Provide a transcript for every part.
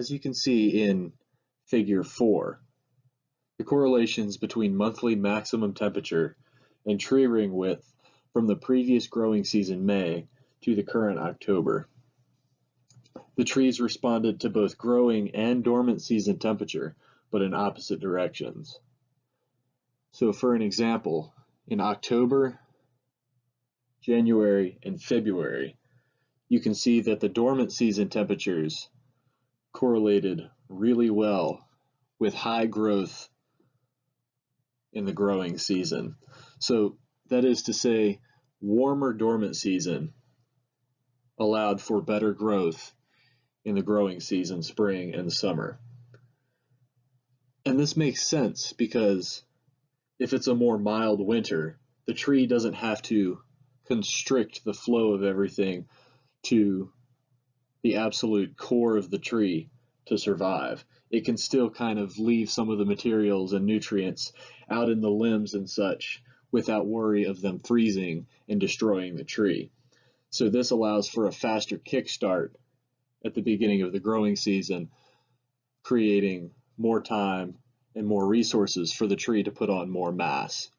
as you can see in figure 4, the correlations between monthly maximum temperature and tree ring width from the previous growing season May to the current October. The trees responded to both growing and dormant season temperature, but in opposite directions. So for an example, in October, January, and February, you can see that the dormant season temperatures correlated really well with high growth in the growing season. So that is to say, warmer dormant season allowed for better growth in the growing season, spring and summer. And this makes sense because if it's a more mild winter, the tree doesn't have to constrict the flow of everything to the absolute core of the tree to survive. It can still kind of leave some of the materials and nutrients out in the limbs and such without worry of them freezing and destroying the tree. So this allows for a faster kickstart at the beginning of the growing season, creating more time and more resources for the tree to put on more mass.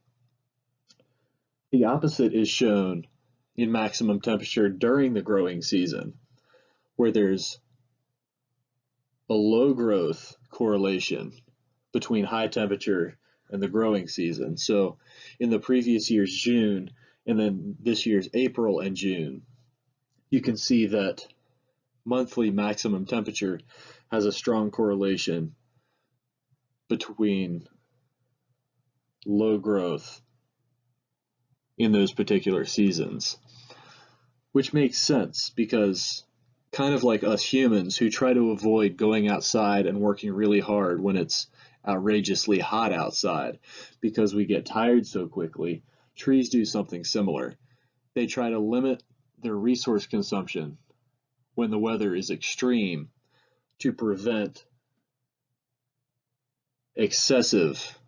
The opposite is shown in maximum temperature during the growing season, where there's a low growth correlation between high temperature and the growing season. So in the previous year's June and then this year's April and June, you can see that monthly maximum temperature has a strong correlation between low growth in those particular seasons, which makes sense because kind of like us humans who try to avoid going outside and working really hard when it's outrageously hot outside because we get tired so quickly, trees do something similar. They try to limit their resource consumption when the weather is extreme to prevent excessive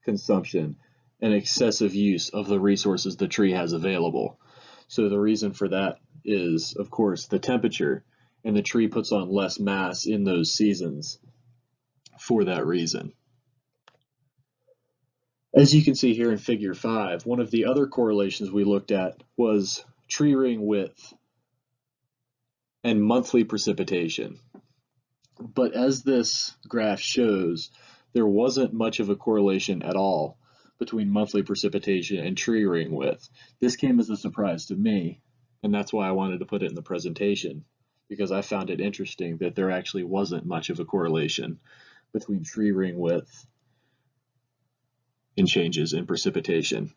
consumption and excessive use of the resources the tree has available. So the reason for that is, of course, the temperature, and the tree puts on less mass in those seasons for that reason. As you can see here in figure 5, one of the other correlations we looked at was tree ring width and monthly precipitation. But as this graph shows, there wasn't much of a correlation at all between monthly precipitation and tree ring width. This came as a surprise to me, and that's why I wanted to put it in the presentation, because I found it interesting that there actually wasn't much of a correlation between tree ring width and changes in precipitation.